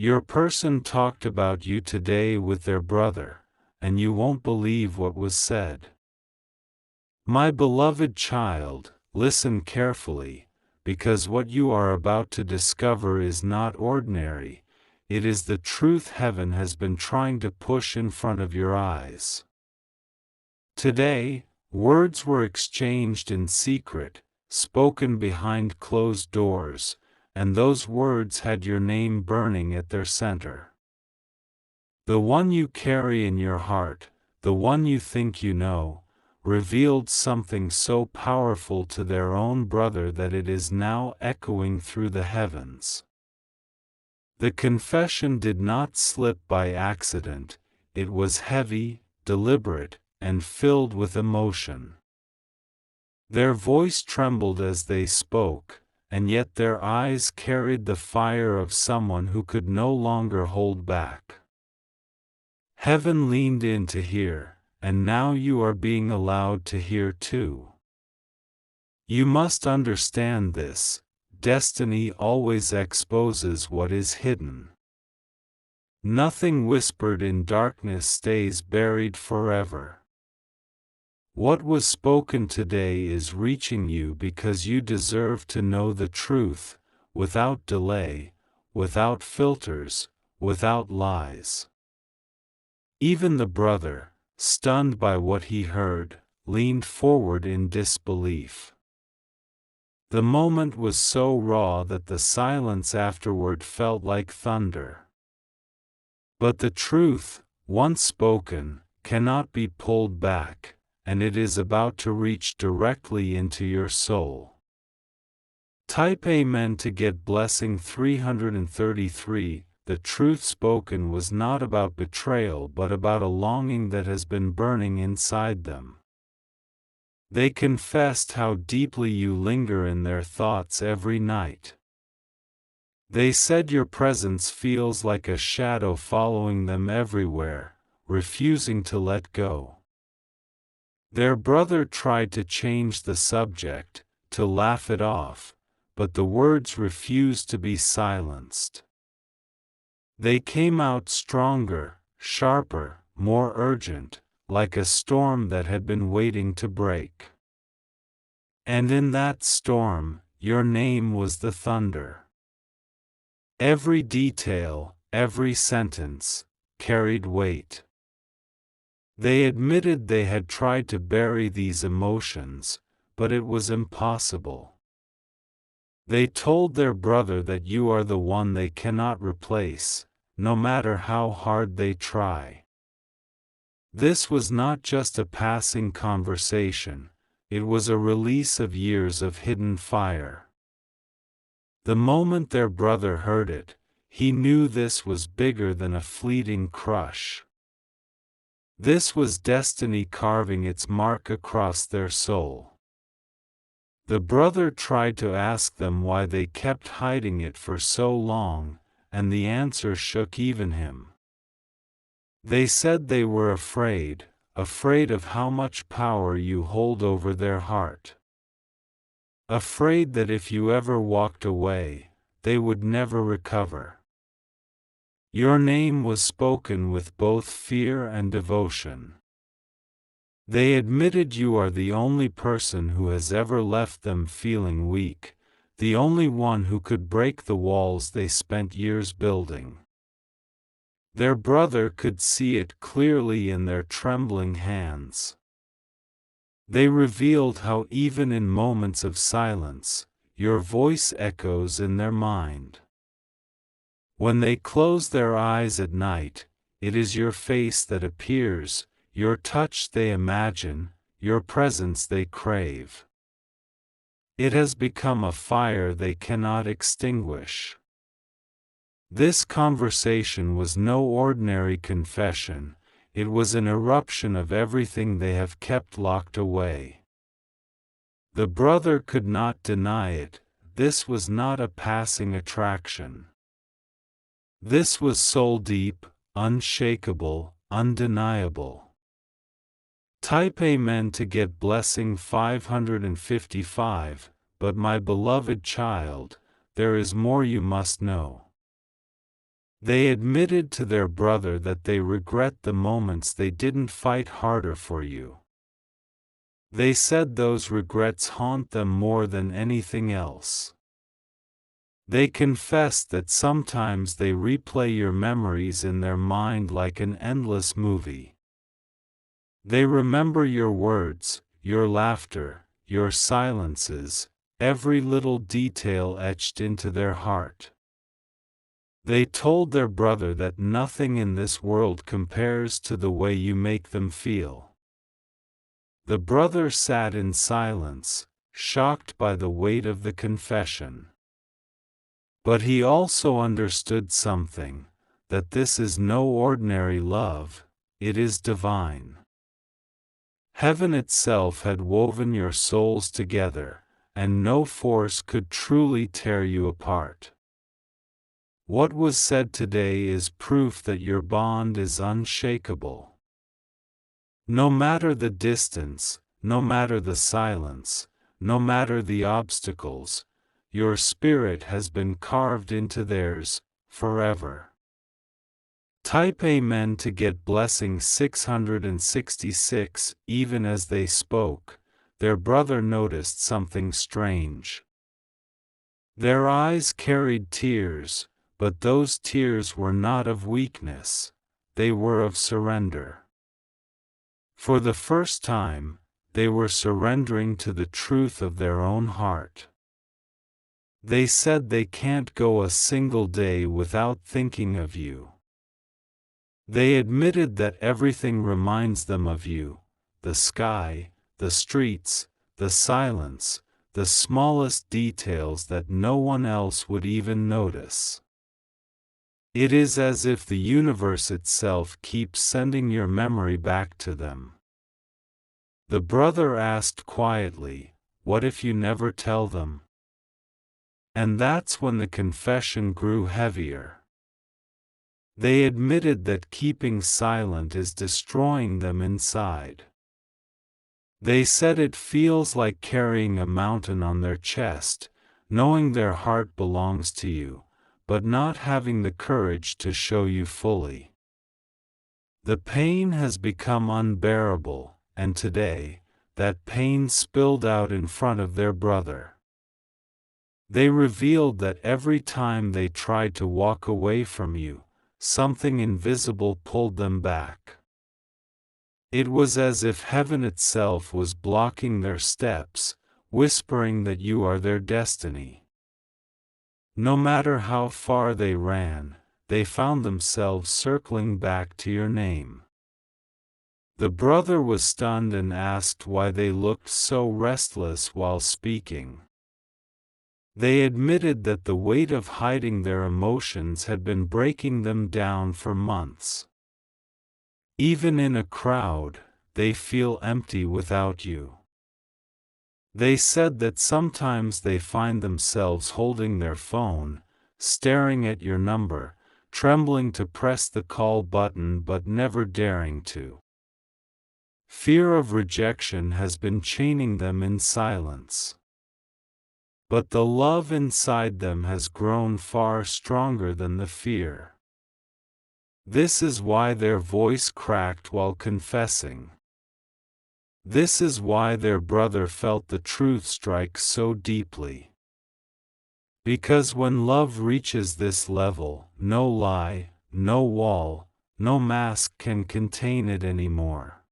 Your person talked about you today with their brother, and you won't believe what was said. My beloved child, listen carefully, because what you are about to discover is not ordinary, it is the truth heaven has been trying to push in front of your eyes. Today, words were exchanged in secret, spoken behind closed doors, and those words had your name burning at their center. The one you carry in your heart, the one you think you know, revealed something so powerful to their own brother that it is now echoing through the heavens. The confession did not slip by accident, it was heavy, deliberate, and filled with emotion. Their voice trembled as they spoke, and yet their eyes carried the fire of someone who could no longer hold back. Heaven leaned in to hear, and now you are being allowed to hear too. You must understand this, destiny always exposes what is hidden. Nothing whispered in darkness stays buried forever. What was spoken today is reaching you because you deserve to know the truth, without delay, without filters, without lies. Even the brother, stunned by what he heard, leaned forward in disbelief. The moment was so raw that the silence afterward felt like thunder. But the truth, once spoken, cannot be pulled back, and it is about to reach directly into your soul. Type Amen to get blessing 333. The truth spoken was not about betrayal but about a longing that has been burning inside them. They confessed how deeply you linger in their thoughts every night. They said your presence feels like a shadow following them everywhere, refusing to let go. Their brother tried to change the subject, to laugh it off, but the words refused to be silenced. They came out stronger, sharper, more urgent, like a storm that had been waiting to break. And in that storm, your name was the thunder. Every detail, every sentence, carried weight. They admitted they had tried to bury these emotions, but it was impossible. They told their brother that you are the one they cannot replace, no matter how hard they try. This was not just a passing conversation, it was a release of years of hidden fire. The moment their brother heard it, he knew this was bigger than a fleeting crush. This was destiny carving its mark across their soul. The brother tried to ask them why they kept hiding it for so long, and the answer shook even him. They said they were afraid of how much power you hold over their heart. Afraid that if you ever walked away, they would never recover. Your name was spoken with both fear and devotion. They admitted you are the only person who has ever left them feeling weak, the only one who could break the walls they spent years building. Their brother could see it clearly in their trembling hands. They revealed how even in moments of silence, your voice echoes in their mind. When they close their eyes at night, it is your face that appears, your touch they imagine, your presence they crave. It has become a fire they cannot extinguish. This conversation was no ordinary confession, it was an eruption of everything they have kept locked away. The brother could not deny it, this was not a passing attraction. This was soul-deep, unshakable, undeniable. Type Amen to get blessing 555, but my beloved child, there is more you must know. They admitted to their brother that they regret the moments they didn't fight harder for you. They said those regrets haunt them more than anything else. They confessed that sometimes they replay your memories in their mind like an endless movie. They remember your words, your laughter, your silences, every little detail etched into their heart. They told their brother that nothing in this world compares to the way you make them feel. The brother sat in silence, shocked by the weight of the confession. But he also understood something, that this is no ordinary love, it is divine. Heaven itself had woven your souls together, and no force could truly tear you apart. What was said today is proof that your bond is unshakable. No matter the distance, no matter the silence, no matter the obstacles, your spirit has been carved into theirs, forever. Type Amen to get blessing 666. Even as they spoke, their brother noticed something strange. Their eyes carried tears, but those tears were not of weakness, they were of surrender. For the first time, they were surrendering to the truth of their own heart. They said they can't go a single day without thinking of you. They admitted that everything reminds them of you, the sky, the streets, the silence, the smallest details that no one else would even notice. It is as if the universe itself keeps sending your memory back to them. The brother asked quietly, "What if you never tell them?" And that's when the confession grew heavier. They admitted that keeping silent is destroying them inside. They said it feels like carrying a mountain on their chest, knowing their heart belongs to you, but not having the courage to show you fully. The pain has become unbearable, and today, that pain spilled out in front of their brother. They revealed that every time they tried to walk away from you, something invisible pulled them back. It was as if heaven itself was blocking their steps, whispering that you are their destiny. No matter how far they ran, they found themselves circling back to your name. The brother was stunned and asked why they looked so restless while speaking. They admitted that the weight of hiding their emotions had been breaking them down for months. Even in a crowd, they feel empty without you. They said that sometimes they find themselves holding their phone, staring at your number, trembling to press the call button but never daring to. Fear of rejection has been chaining them in silence. But the love inside them has grown far stronger than the fear. This is why their voice cracked while confessing. This is why their brother felt the truth strike so deeply. Because when love reaches this level, no lie, no wall, no mask can contain it anymore.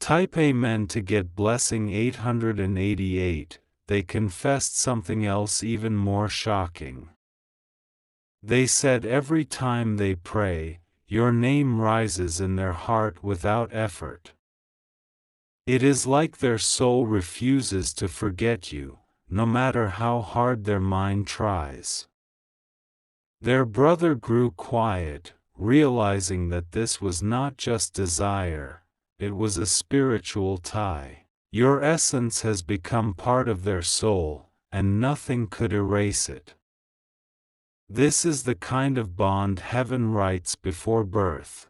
Type Amen to get blessing 888. They confessed something else even more shocking. They said every time they pray, your name rises in their heart without effort. It is like their soul refuses to forget you, no matter how hard their mind tries. Their brother grew quiet, realizing that this was not just desire, it was a spiritual tie. Your essence has become part of their soul, and nothing could erase it. This is the kind of bond heaven writes before birth.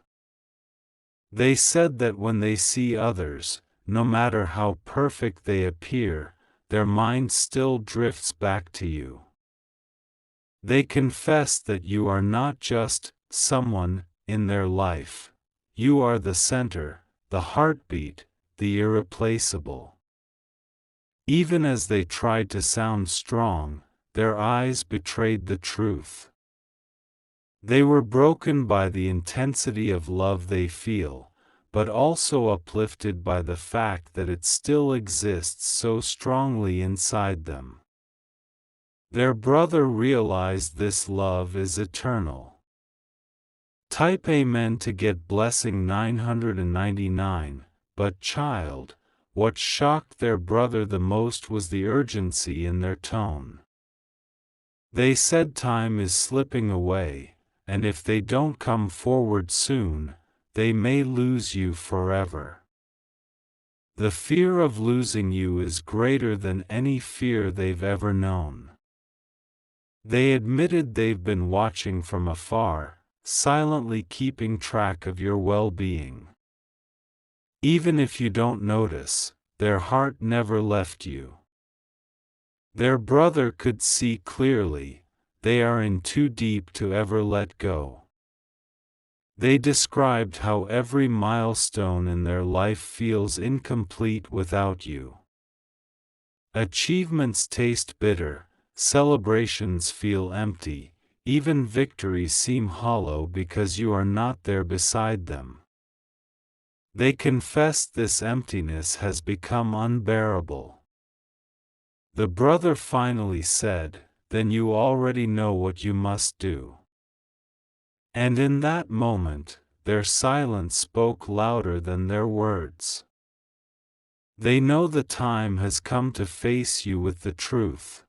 They said that when they see others, no matter how perfect they appear, their mind still drifts back to you. They confess that you are not just someone in their life. You are the center, the heartbeat, the irreplaceable. Even as they tried to sound strong, their eyes betrayed the truth. They were broken by the intensity of love they feel, but also uplifted by the fact that it still exists so strongly inside them. Their brother realized this love is eternal. Type Amen to get blessing 999, but child, what shocked their brother the most was the urgency in their tone. They said time is slipping away, and if they don't come forward soon, they may lose you forever. The fear of losing you is greater than any fear they've ever known. They admitted they've been watching from afar, silently keeping track of your well-being. Even if you don't notice, their heart never left you. Their brother could see clearly, they are in too deep to ever let go. They described how every milestone in their life feels incomplete without you. Achievements taste bitter, celebrations feel empty, even victories seem hollow because you are not there beside them. They confessed this emptiness has become unbearable. The brother finally said, "Then you already know what you must do." And in that moment, their silence spoke louder than their words. They know the time has come to face you with the truth.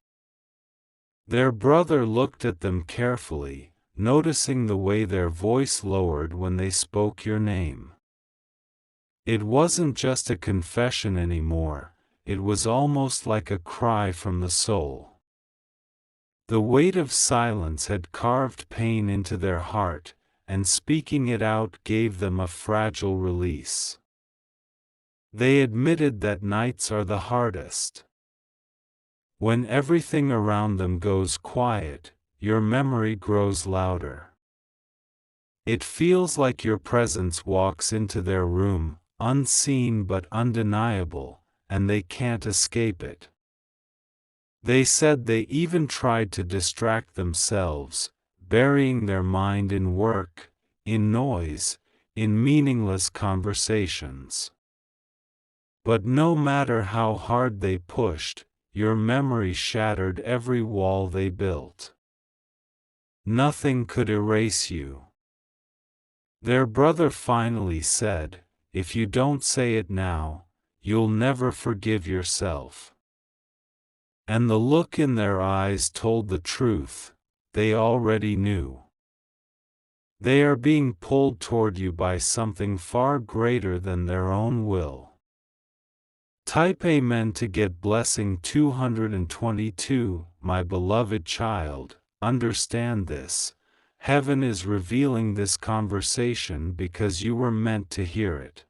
Their brother looked at them carefully, noticing the way their voice lowered when they spoke your name. It wasn't just a confession anymore, it was almost like a cry from the soul. The weight of silence had carved pain into their heart, and speaking it out gave them a fragile release. They admitted that nights are the hardest. When everything around them goes quiet, your memory grows louder. It feels like your presence walks into their room, unseen but undeniable, and they can't escape it. They said they even tried to distract themselves, burying their mind in work, in noise, in meaningless conversations. But no matter how hard they pushed, your memory shattered every wall they built. Nothing could erase you. Their brother finally said, "If you don't say it now, you'll never forgive yourself." And the look in their eyes told the truth, they already knew. They are being pulled toward you by something far greater than their own will. Type Amen to get blessing 222, my beloved child, understand this. Heaven is revealing this conversation because you were meant to hear it.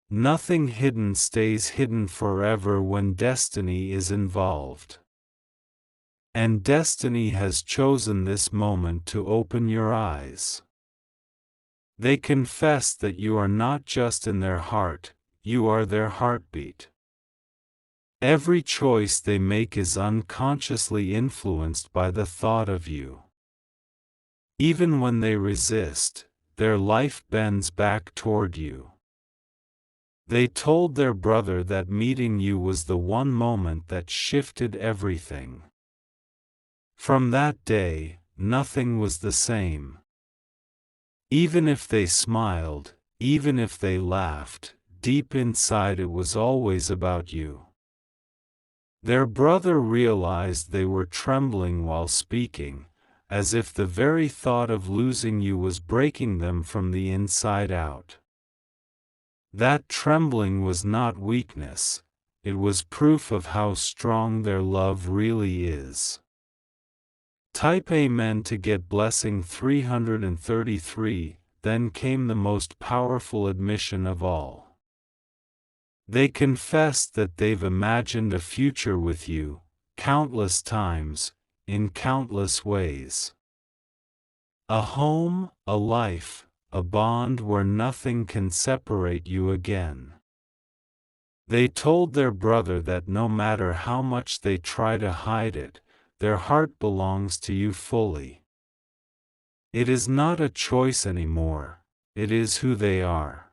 Nothing hidden stays hidden forever when destiny is involved. And destiny has chosen this moment to open your eyes. They confess that you are not just in their heart, you are their heartbeat. Every choice they make is unconsciously influenced by the thought of you. Even when they resist, their life bends back toward you. They told their brother that meeting you was the one moment that shifted everything. From that day, nothing was the same. Even if they smiled, even if they laughed, deep inside it was always about you. Their brother realized they were trembling while speaking, as if the very thought of losing you was breaking them from the inside out. That trembling was not weakness, it was proof of how strong their love really is. Type Amen to get blessing 333, then came the most powerful admission of all. They confessed that they've imagined a future with you, countless times, in countless ways. A home, a life, a bond where nothing can separate you again. They told their brother that no matter how much they try to hide it, their heart belongs to you fully. It is not a choice anymore, it is who they are.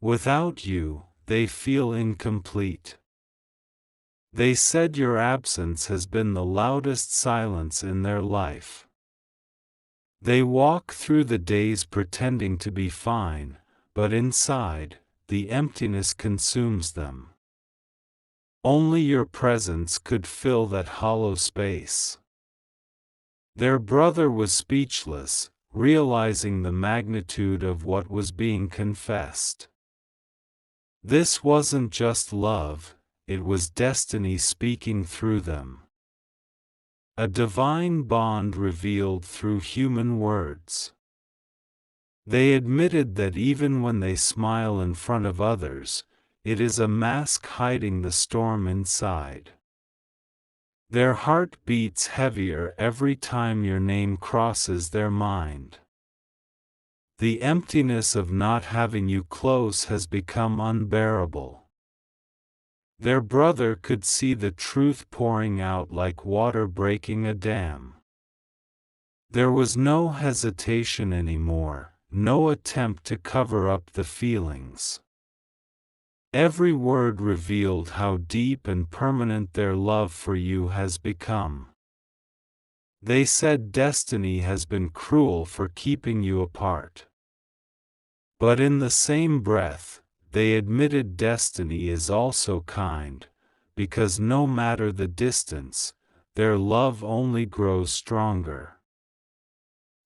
Without you, they feel incomplete. They said your absence has been the loudest silence in their life. They walk through the days pretending to be fine, but inside, the emptiness consumes them. Only your presence could fill that hollow space. Their brother was speechless, realizing the magnitude of what was being confessed. This wasn't just love, it was destiny speaking through them. A divine bond revealed through human words. They admitted that even when they smile in front of others, it is a mask hiding the storm inside. Their heart beats heavier every time your name crosses their mind. The emptiness of not having you close has become unbearable. Their brother could see the truth pouring out like water breaking a dam. There was no hesitation anymore, no attempt to cover up the feelings. Every word revealed how deep and permanent their love for you has become. They said destiny has been cruel for keeping you apart. But in the same breath, they admitted destiny is also kind, because no matter the distance, their love only grows stronger.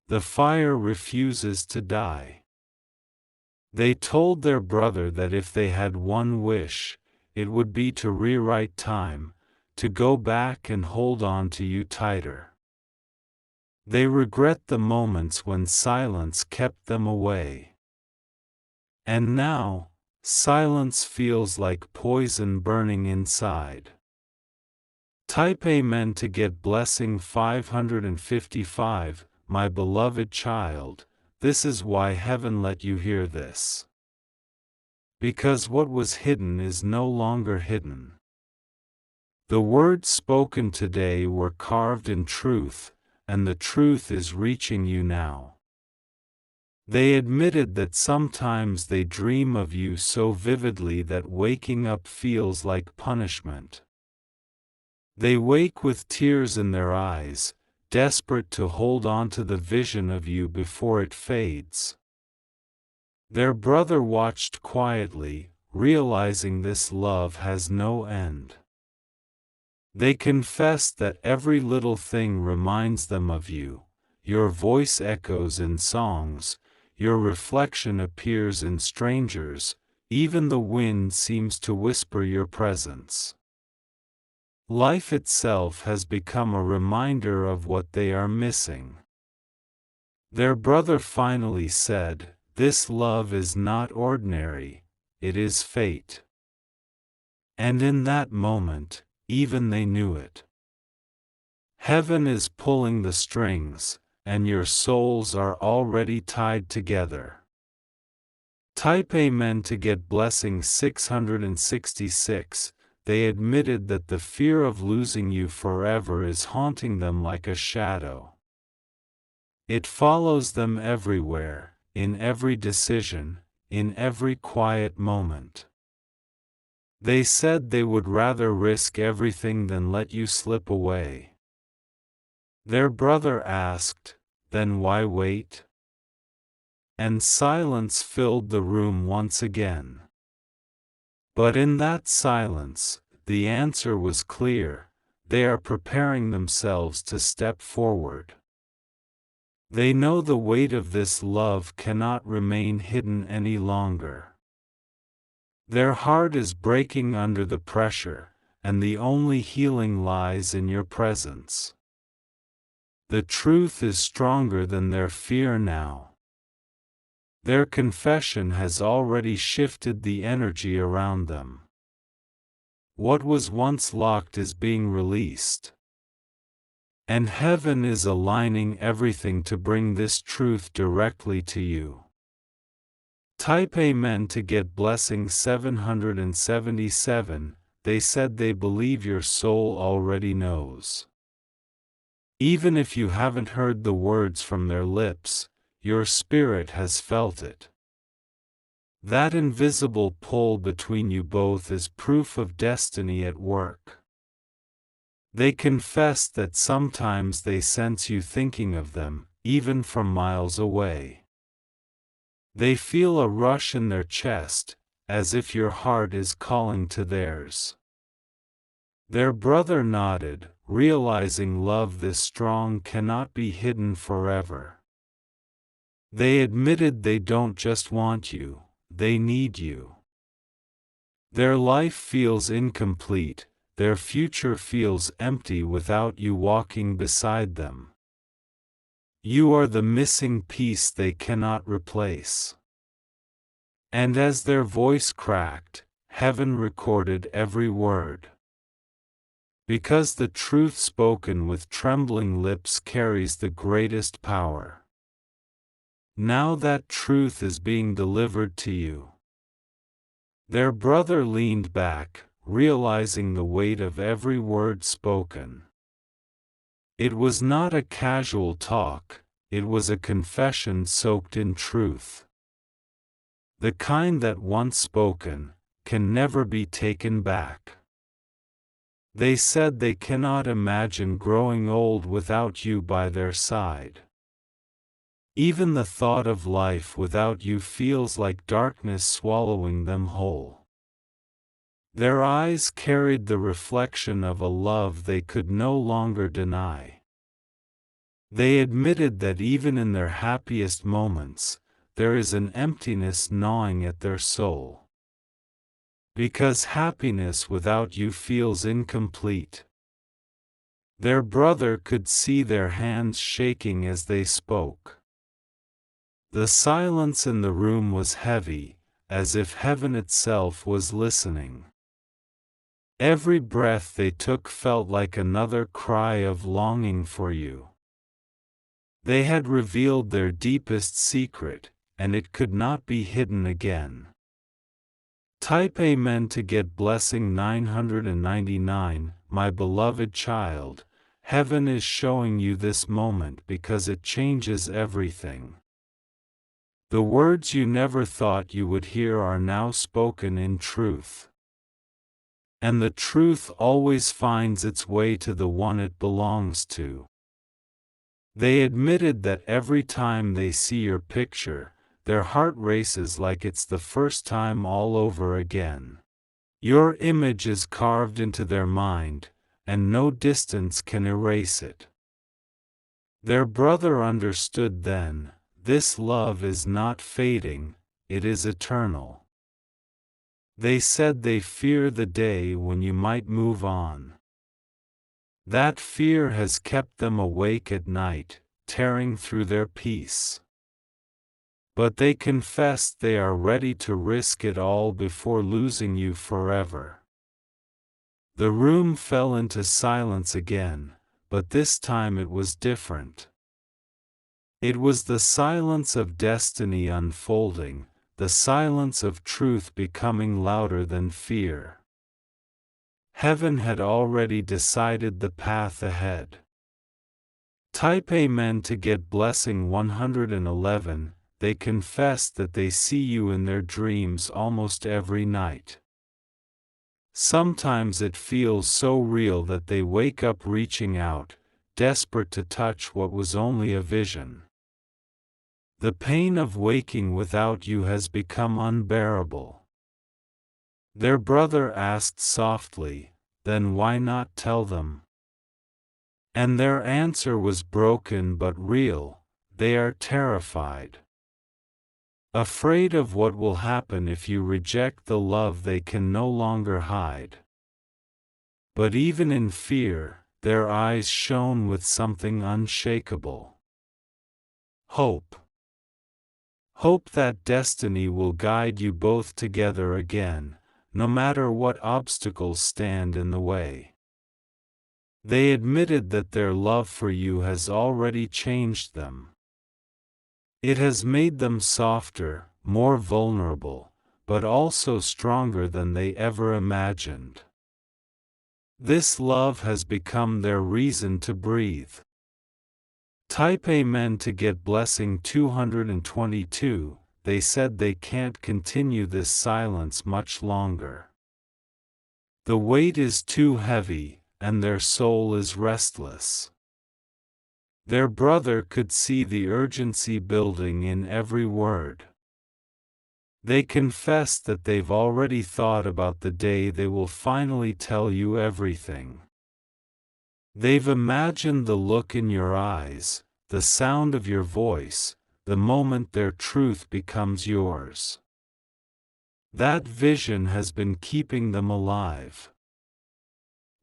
The fire refuses to die. They told their brother that if they had one wish, it would be to rewrite time, to go back and hold on to you tighter. They regret the moments when silence kept them away. And now, silence feels like poison burning inside. Type Amen to get blessing 555, my beloved child, this is why heaven let you hear this. Because what was hidden is no longer hidden. The words spoken today were carved in truth, and the truth is reaching you now. They admitted that sometimes they dream of you so vividly that waking up feels like punishment. They wake with tears in their eyes, desperate to hold on to the vision of you before it fades. Their brother watched quietly, realizing this love has no end. They confessed that every little thing reminds them of you, your voice echoes in songs, your reflection appears in strangers, even the wind seems to whisper your presence. Life itself has become a reminder of what they are missing. Their brother finally said, "This love is not ordinary, it is fate." And in that moment, even they knew it. Heaven is pulling the strings, and your souls are already tied together. Type Amen to get blessing 666. They admitted that the fear of losing you forever is haunting them like a shadow. It follows them everywhere, in every decision, in every quiet moment. They said they would rather risk everything than let you slip away. Their brother asked, "Then why wait?" And silence filled the room once again. But in that silence, the answer was clear: they are preparing themselves to step forward. They know the weight of this love cannot remain hidden any longer. Their heart is breaking under the pressure, and the only healing lies in your presence. The truth is stronger than their fear now. Their confession has already shifted the energy around them. What was once locked is being released. And heaven is aligning everything to bring this truth directly to you. Type Amen to get blessing 777. They said they believe your soul already knows. Even if you haven't heard the words from their lips, your spirit has felt it. That invisible pull between you both is proof of destiny at work. They confess that sometimes they sense you thinking of them, even from miles away. They feel a rush in their chest, as if your heart is calling to theirs. Their brother nodded, realizing love this strong cannot be hidden forever. They admitted they don't just want you, they need you. Their life feels incomplete, their future feels empty without you walking beside them. You are the missing piece they cannot replace. And as their voice cracked, heaven recorded every word. Because the truth spoken with trembling lips carries the greatest power. Now that truth is being delivered to you. Their brother leaned back, realizing the weight of every word spoken. It was not a casual talk, it was a confession soaked in truth. The kind that once spoken, can never be taken back. They said they cannot imagine growing old without you by their side. Even the thought of life without you feels like darkness swallowing them whole. Their eyes carried the reflection of a love they could no longer deny. They admitted that even in their happiest moments, there is an emptiness gnawing at their soul. Because happiness without you feels incomplete. Their brother could see their hands shaking as they spoke. The silence in the room was heavy, as if heaven itself was listening. Every breath they took felt like another cry of longing for you. They had revealed their deepest secret, and it could not be hidden again. Type Amen to get blessing 999. My beloved child, heaven is showing you this moment because it changes everything. The words you never thought you would hear are now spoken in truth. And the truth always finds its way to the one it belongs to. They admitted that every time they see your picture, their heart races like it's the first time all over again. Your image is carved into their mind, and no distance can erase it. Their brother understood then, this love is not fading, it is eternal. They said they fear the day when you might move on. That fear has kept them awake at night, tearing through their peace. But they confessed they are ready to risk it all before losing you forever. The room fell into silence again, but this time it was different. It was the silence of destiny unfolding, the silence of truth becoming louder than fear. Heaven had already decided the path ahead. Type Amen to get blessing 111. They confess that they see you in their dreams almost every night. Sometimes it feels so real that they wake up reaching out, desperate to touch what was only a vision. The pain of waking without you has become unbearable. Their brother asked softly, then why not tell them? And their answer was broken but real, they are terrified. Afraid of what will happen if you reject the love they can no longer hide. But even in fear, their eyes shone with something unshakable. Hope. Hope that destiny will guide you both together again, no matter what obstacles stand in the way. They admitted that their love for you has already changed them. It has made them softer, more vulnerable, but also stronger than they ever imagined. This love has become their reason to breathe. Type Amen to get blessing 222. They said they can't continue this silence much longer. The weight is too heavy, and their soul is restless. Their brother could see the urgency building in every word. They confessed that they've already thought about the day they will finally tell you everything. They've imagined the look in your eyes, the sound of your voice, the moment their truth becomes yours. That vision has been keeping them alive.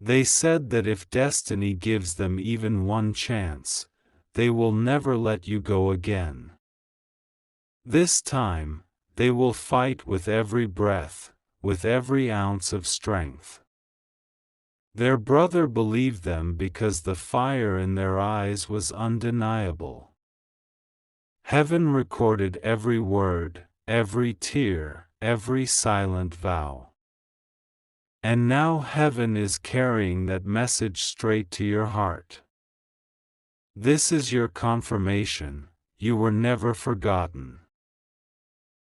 They said that if destiny gives them even one chance, they will never let you go again. This time, they will fight with every breath, with every ounce of strength. Their brother believed them because the fire in their eyes was undeniable. Heaven recorded every word, every tear, every silent vow. And now heaven is carrying that message straight to your heart. This is your confirmation, you were never forgotten.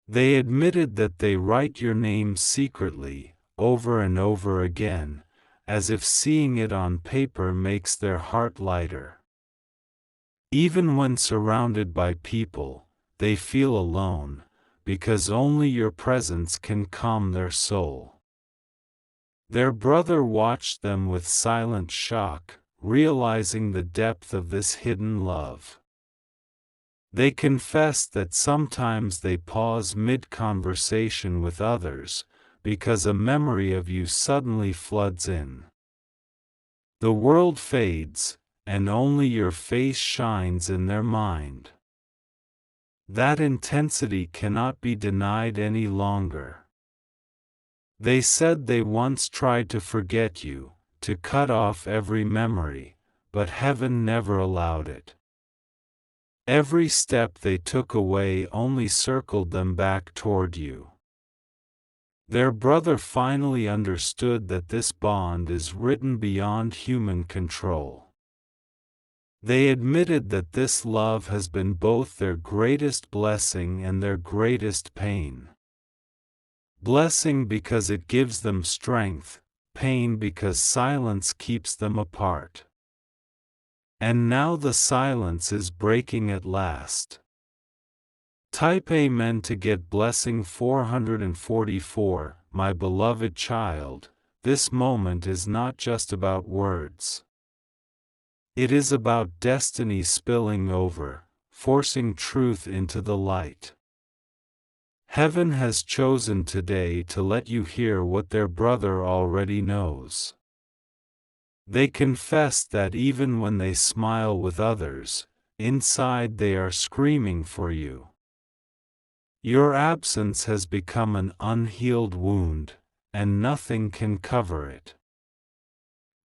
They admitted that they write your name secretly, over and over again, as if seeing it on paper makes their heart lighter. Even when surrounded by people, they feel alone, because only your presence can calm their soul. Their brother watched them with silent shock, realizing the depth of this hidden love. They confessed that sometimes they pause mid-conversation with others, because a memory of you suddenly floods in. The world fades, and only your face shines in their mind. That intensity cannot be denied any longer. They said they once tried to forget you, to cut off every memory, but heaven never allowed it. Every step they took away only circled them back toward you. Their brother finally understood that this bond is written beyond human control. They admitted that this love has been both their greatest blessing and their greatest pain. Blessing because it gives them strength, pain because silence keeps them apart. And now the silence is breaking at last. Type Amen to get blessing 444. My beloved child, this moment is not just about words. It is about destiny spilling over, forcing truth into the light. Heaven has chosen today to let you hear what their brother already knows. They confess that even when they smile with others, inside they are screaming for you. Your absence has become an unhealed wound, and nothing can cover it.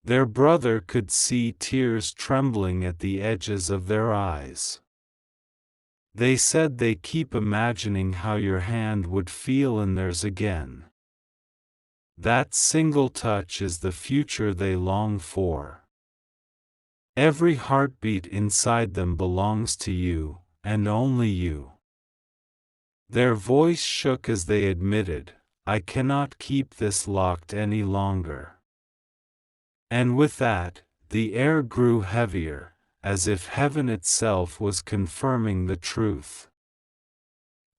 Their brother could see tears trembling at the edges of their eyes. They said they keep imagining how your hand would feel in theirs again. That single touch is the future they long for. Every heartbeat inside them belongs to you, and only you. Their voice shook as they admitted, I cannot keep this locked any longer. And with that, the air grew heavier, as if heaven itself was confirming the truth.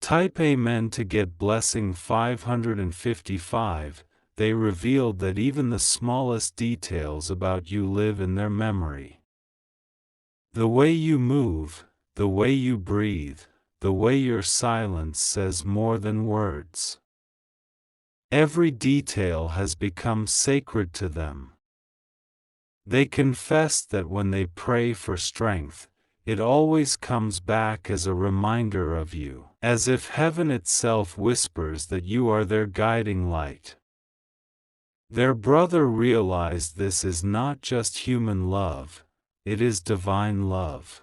Type Amen to get blessing 555. They revealed that even the smallest details about you live in their memory. The way you move, the way you breathe, the way your silence says more than words. Every detail has become sacred to them. They confess that when they pray for strength, it always comes back as a reminder of you, as if heaven itself whispers that you are their guiding light. Their brother realized this is not just human love, it is divine love.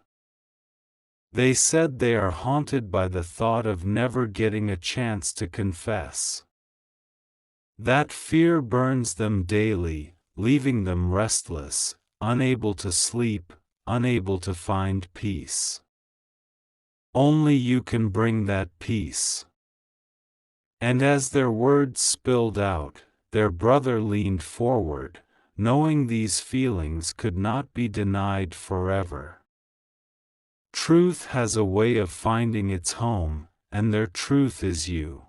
They said they are haunted by the thought of never getting a chance to confess. That fear burns them daily, leaving them restless, unable to sleep, unable to find peace. Only you can bring that peace. And as their words spilled out, their brother leaned forward, knowing these feelings could not be denied forever. Truth has a way of finding its home, and their truth is you.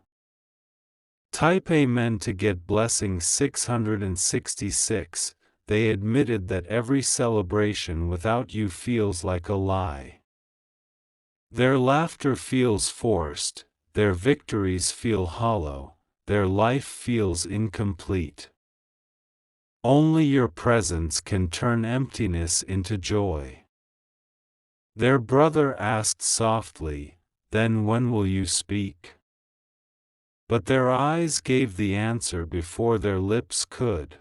Type Amen to get blessing 666. They admitted that every celebration without you feels like a lie. Their laughter feels forced, their victories feel hollow, their life feels incomplete. Only your presence can turn emptiness into joy. Their brother asked softly, "Then when will you speak?" But their eyes gave the answer before their lips could.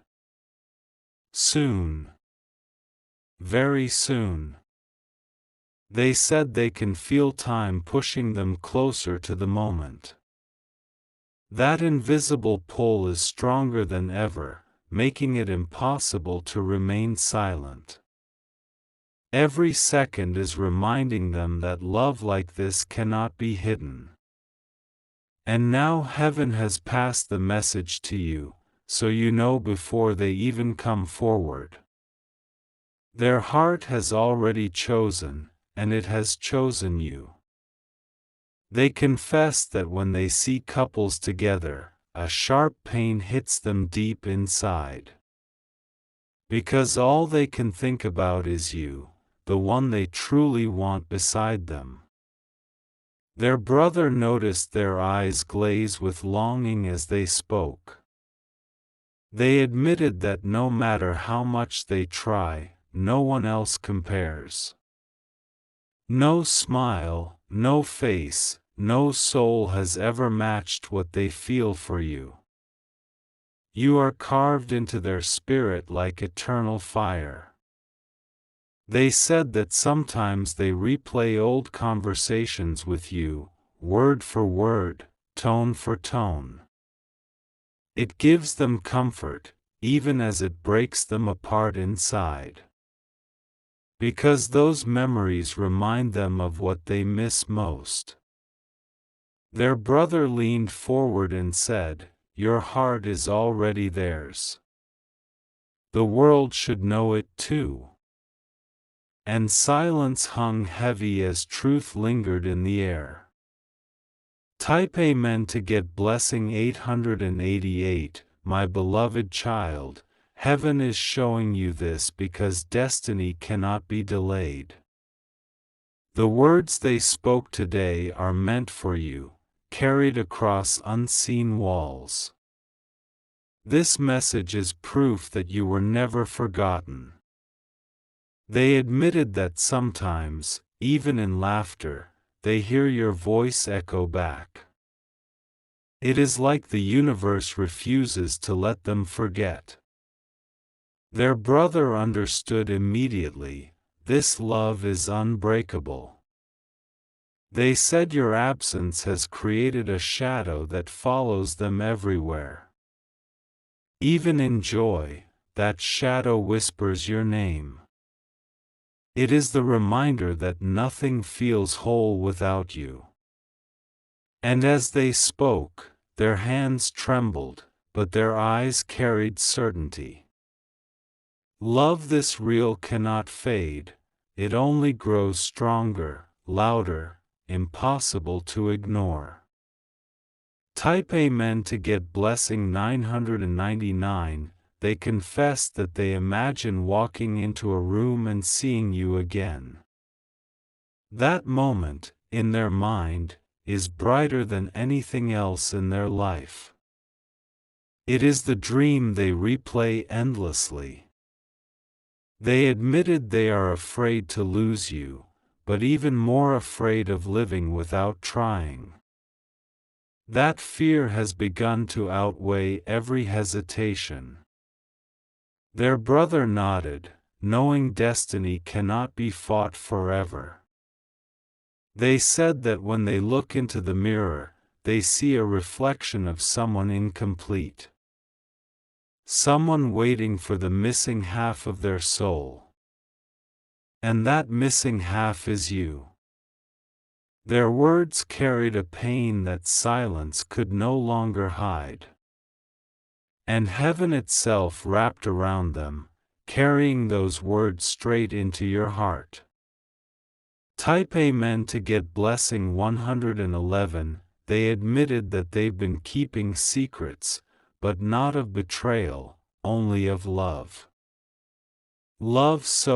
Soon. Very soon. They said they can feel time pushing them closer to the moment. That invisible pull is stronger than ever, making it impossible to remain silent. Every second is reminding them that love like this cannot be hidden. And now heaven has passed the message to you, so you know before they even come forward. Their heart has already chosen, and it has chosen you. They confess that when they see couples together, a sharp pain hits them deep inside. Because all they can think about is you, the one they truly want beside them. Their brother noticed their eyes glaze with longing as they spoke. They admitted that no matter how much they try, no one else compares. No smile, no face, no soul has ever matched what they feel for you. You are carved into their spirit like eternal fire. They said that sometimes they replay old conversations with you, word for word, tone for tone. It gives them comfort, even as it breaks them apart inside. Because those memories remind them of what they miss most. Their brother leaned forward and said, "Your heart is already theirs. The world should know it too." And silence hung heavy as truth lingered in the air. Type Amen to get blessing 888. My beloved child, heaven is showing you this because destiny cannot be delayed. The words they spoke today are meant for you, carried across unseen walls. This message is proof that you were never forgotten. They admitted that sometimes, even in laughter, they hear your voice echo back. It is like the universe refuses to let them forget. Their brother understood immediately, this love is unbreakable. They said your absence has created a shadow that follows them everywhere. Even in joy, that shadow whispers your name. It is the reminder that nothing feels whole without you. And as they spoke, their hands trembled, but their eyes carried certainty. Love this real cannot fade, it only grows stronger, louder, impossible to ignore. Type Amen to get blessing 999. They confess that they imagine walking into a room and seeing you again. That moment, in their mind, is brighter than anything else in their life. It is the dream they replay endlessly. They admitted they are afraid to lose you, but even more afraid of living without trying. That fear has begun to outweigh every hesitation. Their brother nodded, knowing destiny cannot be fought forever. They said that when they look into the mirror, they see a reflection of someone incomplete. Someone waiting for the missing half of their soul. And that missing half is you. Their words carried a pain that silence could no longer hide. And heaven itself wrapped around them, carrying those words straight into your heart. Type Amen to get blessing 111. They admitted that they've been keeping secrets, but not of betrayal, only of love. Love so